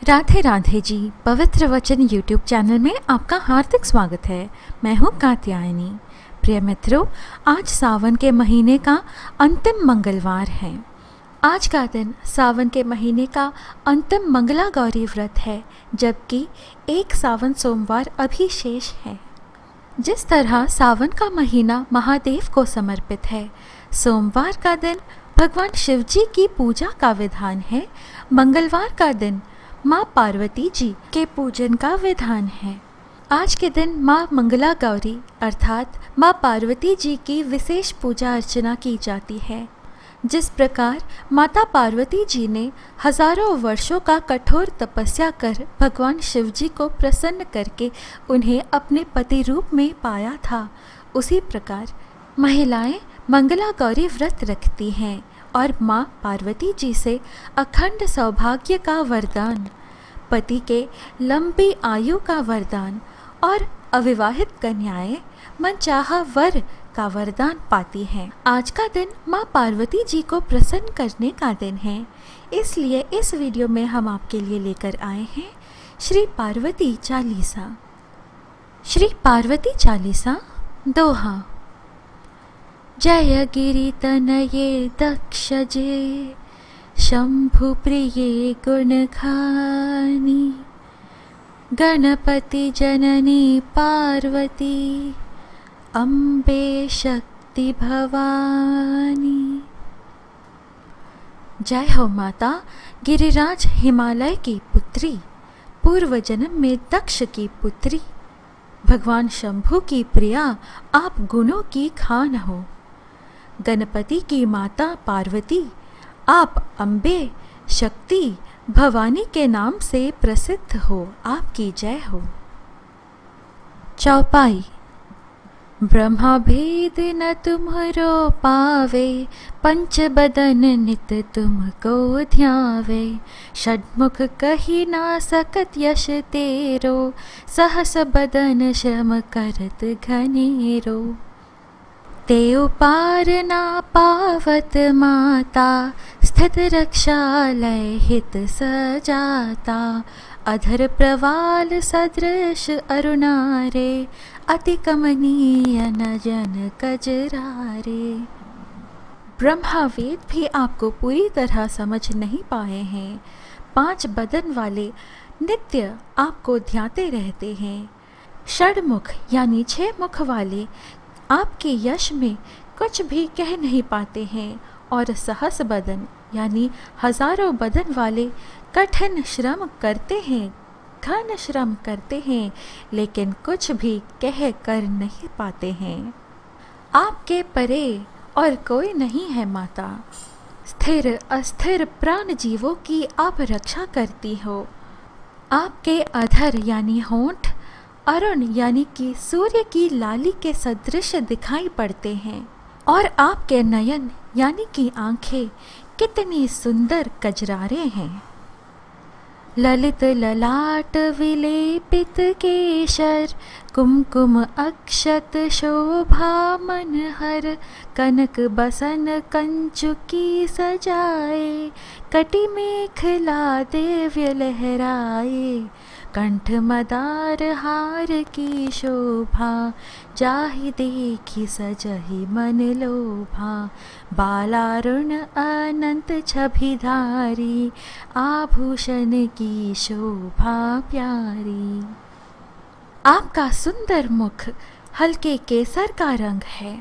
राधे राधे जी। पवित्र वचन YouTube channel में आपका हार्दिक स्वागत है। मैं हूँ कात्यायनी। प्रिय मित्रों, आज सावन के महीने का अंतिम मंगलवार है। आज का दिन सावन के महीने का अंतिम मंगला गौरी व्रत है, जबकि एक सावन सोमवार अभी शेष है। जिस तरह सावन का महीना महादेव को समर्पित है, सोमवार का दिन भगवान शिव जी की पूजा का विधान है। मंगलवार का दिन माँ पार्वती जी के पूजन का विधान है। आज के दिन माँ मंगला गौरी अर्थात माँ पार्वती जी की विशेष पूजा अर्चना की जाती है। जिस प्रकार माता पार्वती जी ने हजारों वर्षों का कठोर तपस्या कर भगवान शिव जी को प्रसन्न करके उन्हें अपने पति रूप में पाया था, उसी प्रकार महिलाएं मंगला गौरी व्रत रखती हैं और माँ पार्वती जी से अखंड सौभाग्य का वरदान, पति के लंबी आयु का वरदान और अविवाहित कन्याएं मनचाहा वर का वरदान पाती हैं। आज का दिन माँ पार्वती जी को प्रसन्न करने का दिन है, इसलिए इस वीडियो में हम आपके लिए लेकर आए हैं श्री पार्वती चालीसा। श्री पार्वती चालीसा दोहा। जय गिरितनये दक्षजे शंभु प्रिये गुणखानी, गणपति जननी पार्वती अम्बे शक्ति भवानी। जय हो माता गिरिराज हिमालय की पुत्री, पूर्व जन्म में दक्ष की पुत्री, भगवान शंभु की प्रिया आप गुणों की खान हो। गणपति की माता पार्वती आप अम्बे शक्ति भवानी के नाम से प्रसिद्ध हो, आपकी जय हो। चौपाई। ब्रह्मा भेद न तुम्हरो पावे, पंच बदन नित तुमको ध्यावे, षड्मुख कही ना सकत यश तेरो, सहस बदन श्रम करत घनेरो। तेउ पार ना पावत माता, स्थित रक्षालय हित सजाता, अधर प्रवाल सदृश अरुणारे, अति कमनीय न जन कजरारे। ब्रह्मा वेद भी आपको पूरी तरह समझ नहीं पाए हैं। 5 बदन वाले नित्य आपको ध्याते रहते हैं। षडमुख यानी 6 मुख वाले आपके यश में कुछ भी कह नहीं पाते हैं, और सहस बदन यानी हजारों बदन वाले कठिन श्रम करते हैं, घन श्रम करते हैं, लेकिन कुछ भी कह कर नहीं पाते हैं। आपके परे और कोई नहीं है माता। स्थिर अस्थिर प्राण जीवों की आप रक्षा करती हो। आपके अधर यानी होंठ अरुण यानी कि सूर्य की लाली के सदृश दिखाई पड़ते हैं, और आपके नयन यानी कि आंखें कितनी सुंदर कजरारे हैं। ललित ललाट विलेपित केशर, कुमकुम अक्षत शोभा मनहर, कनक बसन कंचुकी सजाए, कटि मेखला दिव्य लहराए, कंठ मदार हार की शोभा, जाहि देखी सजहि मन लोभा, बालारुण अनंत छभिधारी, आभूषण की शोभा प्यारी। आपका सुंदर मुख हल्के केसर का रंग है।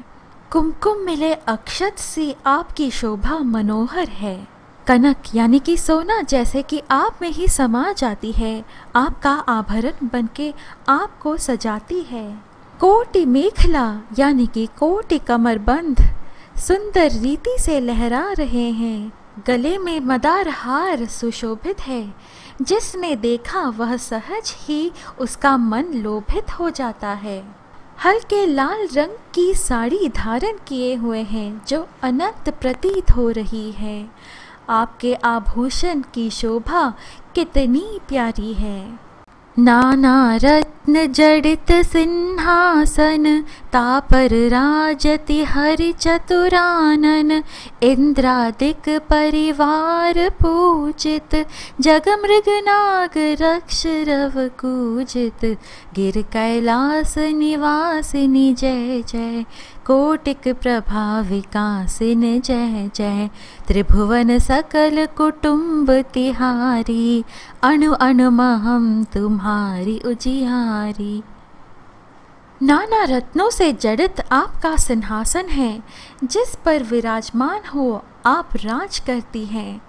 कुमकुम मिले अक्षत सी आपकी शोभा मनोहर है। कनक यानी कि सोना जैसे कि आप में ही समा जाती है, आपका आभरण बनके आपको सजाती है। कोटि मेखला यानी कि कोटि कमरबंद सुंदर रीति से लहरा रहे हैं। गले में मदार हार सुशोभित है, जिसने देखा वह सहज ही उसका मन लोभित हो जाता है। हल्के लाल रंग की साड़ी धारण किए हुए हैं, जो अनंत प्रतीत हो रही है। आपके आभूषण की शोभा कितनी प्यारी है। नाना रत्न जडित सिंहासन, तापर राजति हरि चतुरानन। इंद्रादिक परिवार पूजित, जग मृग नाग रक्ष रव कूजित। गिर कैलास निवासिनी जय जय, कोटिक प्रभा विकासिन जय जय। त्रिभुवन सकल कुटुंब तिहारी, अणु अणु महम तुम्हारी उजियारी। नाना रत्नों से जड़ित आपका सिंहासन है, जिस पर विराजमान हो आप राज करती हैं।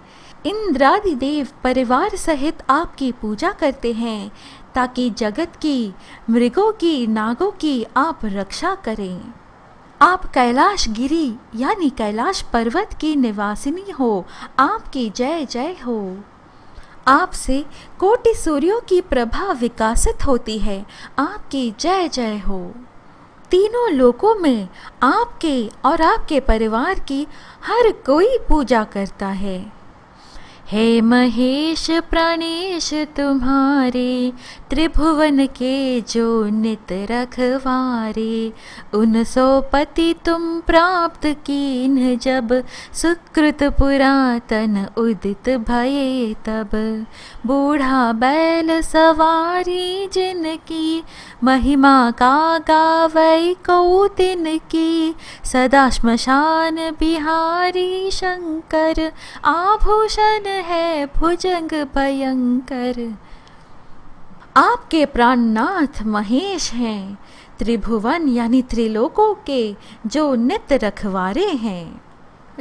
इंद्रादि देव परिवार सहित आपकी पूजा करते हैं, ताकि जगत की, मृगों की, नागों की आप रक्षा करें। आप कैलाश गिरी यानी कैलाश पर्वत की निवासिनी हो, आपकी जय जय हो। आपसे कोटि सूर्यों की प्रभा विकासित होती है, आपकी जय जय हो। तीनों लोकों में आपके और आपके परिवार की हर कोई पूजा करता है। हे महेश प्राणेश तुम्हारे, त्रिभुवन के जो नित रखवारे। 19 पति तुम प्राप्त कीन, जब सुकृत पुरातन उदित भये तब। बूढ़ा बैल सवारी जिनकी, महिमा का गावै कौतिन की। सदा श्मशान बिहारी शंकर, आभूषण है भुजंग भयंकर। आपके प्राणनाथ महेश हैं, त्रिभुवन यानी त्रिलोकों के जो नित्य रखवारे हैं।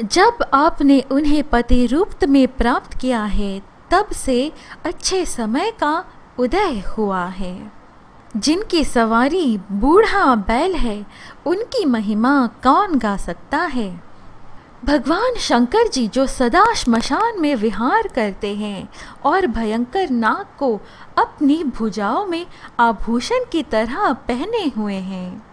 जब आपने उन्हें पति रूप में प्राप्त किया है, तब से अच्छे समय का उदय हुआ है। जिनकी सवारी बूढ़ा बैल है, उनकी महिमा कौन गा सकता है। भगवान शंकर जी जो सदा श्मशान में विहार करते हैं और भयंकर नाग को अपनी भुजाओं में आभूषण की तरह पहने हुए हैं।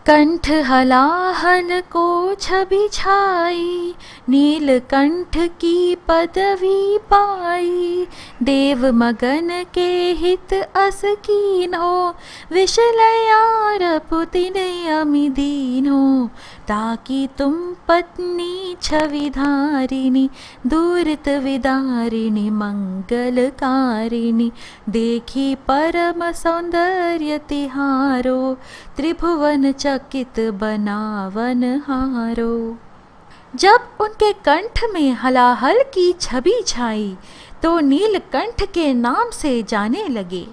कंठ हलाहल को छवि छाई, नीलकंठ की पदवी पाई। देव मगन के हित अस कीन्हो, विषलया पुतिन अमि दीन्हो। ताकि तुम पत्नी छवि धारिणी, दूरित विदारिणी मंगलकारिणी। देखी परम सौंदर्य तिहारो, त्रिभुवन चकित बनावन हारो। जब उनके कंठ में हलाहल की छवि छाई, तो नीलकंठ के नाम से जाने लगे।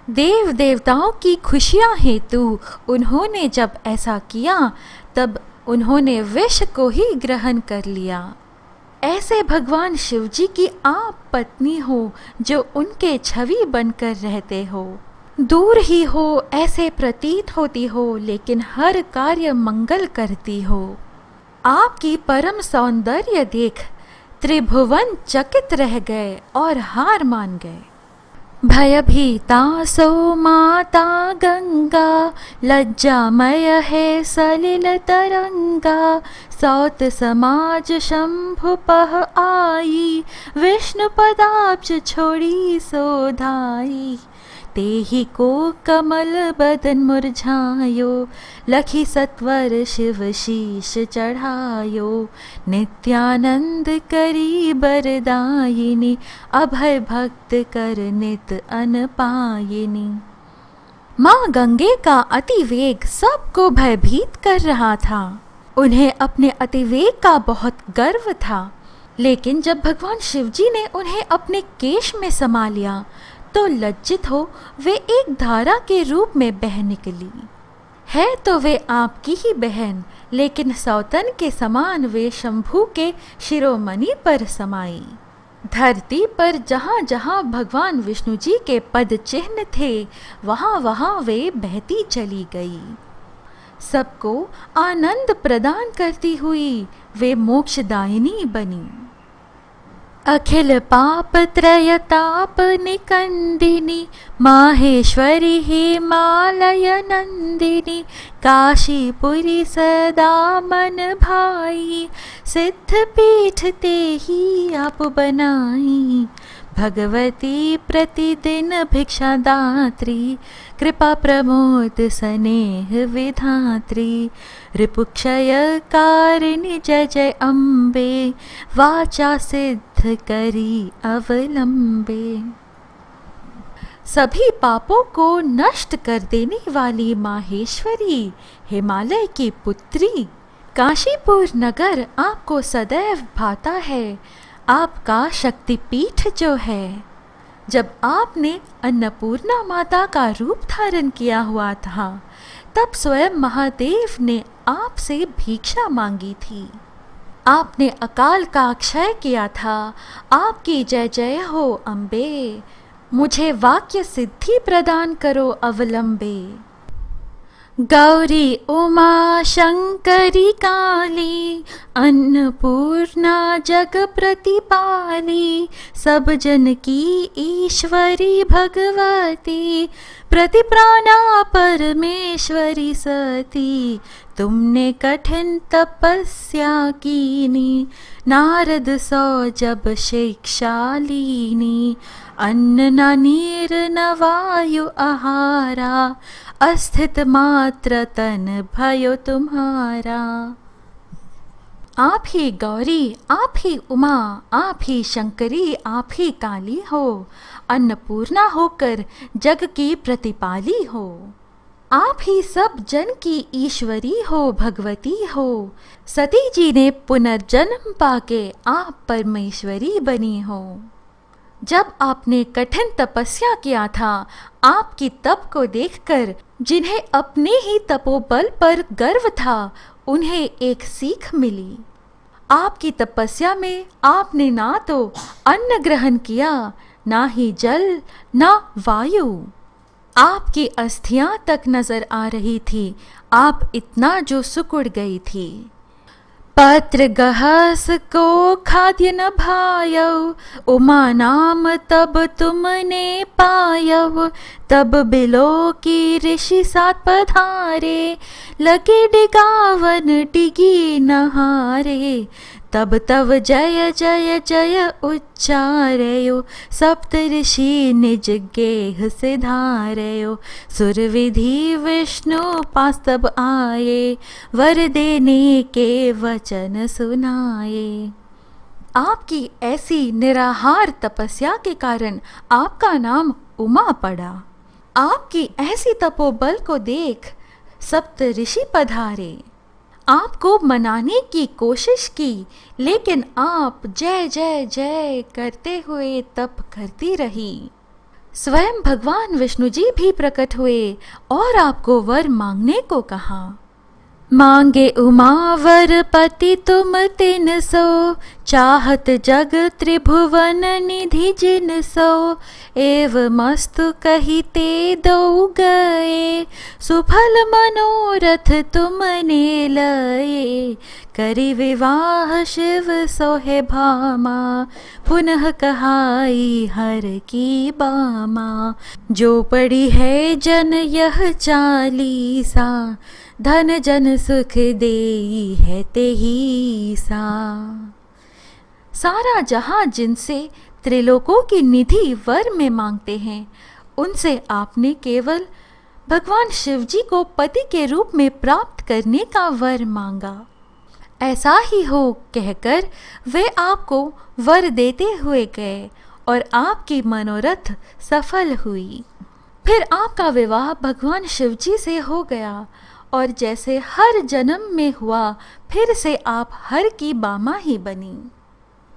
देव देवताओं की खुशियां हेतु उन्होंने जब ऐसा किया, तब उन्होंने विष को ही ग्रहण कर लिया। ऐसे भगवान शिव जी की आप पत्नी हो, जो उनके छवि बनकर रहते हो। दूर ही हो ऐसे प्रतीत होती हो, लेकिन हर कार्य मंगल करती हो। आपकी परम सौंदर्य देख त्रिभुवन चकित रह गए और हार मान गए। भयभीता सो माता गंगा, लज्जामय है सलिल तरंगा। सौत समाज शंभु पह आई, विष्णु पदाब्ज छोड़ी सोधाई। तेहि को कमल बदन मुरझायो, लखी सत्वर शिव शीश चढ़ायो। नित्यानंद करी बरदायिनी, अभय भक्त कर नित अन पायिनी। माँ गंगे का अतिवेग सबको भयभीत कर रहा था। उन्हें अपने अतिवेग का बहुत गर्व था, लेकिन जब भगवान शिवजी ने उन्हें अपने केश में समा लिया, तो लज्जित हो वे एक धारा के रूप में बह निकली। है तो वे आपकी ही बहन, लेकिन सौतन के समान वे शंभू के शिरोमणि पर समाई। धरती पर जहाँ जहाँ भगवान विष्णु जी के पद चिन्ह थे, वहाँ वहाँ वे बहती चली गई। सबको आनंद प्रदान करती हुई वे मोक्षदायिनी बनी। अखिल पाप त्रयताप निकंदिनी, माहेश्वरी हिमालय नंदिनी। काशीपुरी सदा मन भाई, सिद्ध पीठ ते ही आप बनाई। भगवती प्रतिदिन भिक्षा दात्री, कृपा प्रमोद स्नेह विधात्री, रिपुक्षय कारिणी जय जय अम्बे, वाचा सिद्ध करी अवलंबे। सभी पापों को नष्ट कर देने वाली माहेश्वरी, हिमालय की पुत्री, काशीपुर नगर आपको सदैव भाता है, आपका शक्तिपीठ जो है। जब आपने अन्नपूर्णा माता का रूप धारण किया हुआ था, तब स्वयं महादेव ने आपसे भिक्षा मांगी थी। आपने अकाल का क्षय किया था, आपकी जय जय हो अम्बे, मुझे वाक्य सिद्धि प्रदान करो अवलंबे। गौरी उमा शंकरी काली, अन्नपूर्णा जग प्रतिपाली, सब जन की ईश्वरी भगवती, प्रतिप्राणा परमेश्वरी सती। तुमने कठिन तपस्या कीनी, नारद सो जब शिक्षा लीनी, अन्न न नीर न वायु आहारा, अस्थित मात्र तन भयो तुम्हारा। आप ही गौरी, आप ही उमा, आप ही शंकरी, आप ही काली हो, अन्नपूर्णा होकर जग की प्रतिपाली हो। आप ही सब जन की ईश्वरी हो, भगवती हो। सती जी ने पुनर्जन्म पाके आप परमेश्वरी बनी हो। जब आपने कठिन तपस्या किया था, आपकी तप को देखकर जिन्हें अपने ही तपोबल पर गर्व था, उन्हें एक सीख मिली। आपकी तपस्या में आपने ना तो अन्न ग्रहण किया, ना ही जल, ना वायु। आपकी अस्थियां तक नजर आ रही थी, आप इतना जो सुकुड़ गई थी। पत्र गहस को खाद्य न भायौ, उमा नाम तब तुमने पायौ। तब बिलो की ऋषि साथ पधारे, लगे डिगावन डिगी नहारे। तब तब जय जय जय उच्चारयो, सप्त ऋषि निज गेह सिधारयो। सुर विधि विष्णु पास तब आए, वर देने के वचन सुनाए। आपकी ऐसी निराहार तपस्या के कारण आपका नाम उमा पड़ा। आपकी ऐसी तपोबल को देख सप्त ऋषि पधारे, आपको मनाने की कोशिश की, लेकिन आप जय जय जय करते हुए तप करती रही। स्वयं भगवान विष्णु जी भी प्रकट हुए और आपको वर मांगने को कहा। मांगे उमा वर पति तुम तिन सो, चाहत जग त्रिभुवन निधि जिन सो। एव मस्तु कहिते दो गए, सुफल मनोरथ तुमने लये। करि विवाह शिव सोहे भामा, पुनः कहाई हर की बामा। जो पड़ी है जन यह चालीसा, धन जन सुख देई है तेही सा। सारा जहां जिनसे त्रिलोकों की निधि वर में मांगते हैं, उनसे आपने केवल भगवान शिवजी को पति के रूप में प्राप्त करने का वर मांगा। ऐसा ही हो कहकर वे आपको वर देते हुए गए और आपकी मनोरथ सफल हुई। फिर आपका विवाह भगवान शिवजी से हो गया और जैसे हर जन्म में हुआ, फिर से आप हर की बामा ही बनी।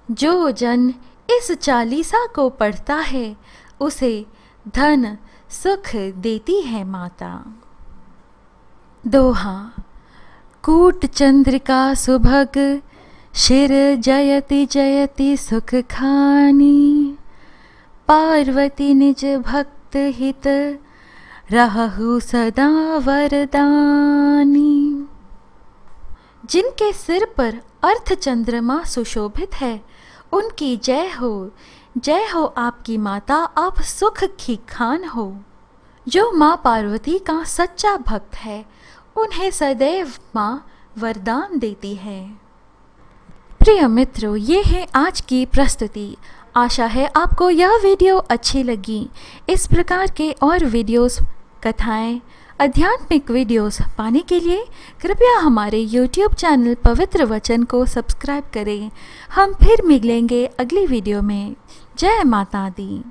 जो जन इस चालीसा को पढ़ता है, उसे धन सुख देती है माता। दोहा। कूट चंद्रिका सुभग, शिर जयति जयति सुख खानी। पार्वती निज भक्त हित, रहहु सदा वरदानी। जिनके सिर पर अर्थ चंद्रमा सुशोभित है, उनकी जय हो आपकी माता, आप सुख की खान हो। जो माँ पार्वती का सच्चा भक्त है, उन्हें सदैव माँ वरदान देती है। प्रिय मित्रों, ये है आज की प्रस्तुति। आशा है आपको यह वीडियो अच्छी लगी। इस प्रकार के और वीडियोस, कथाएं, आध्यात्मिक वीडियोस पाने के लिए कृपया हमारे YouTube चैनल पवित्र वचन को सब्सक्राइब करें। हम फिर मिलेंगे अगली वीडियो में। जय माता दी।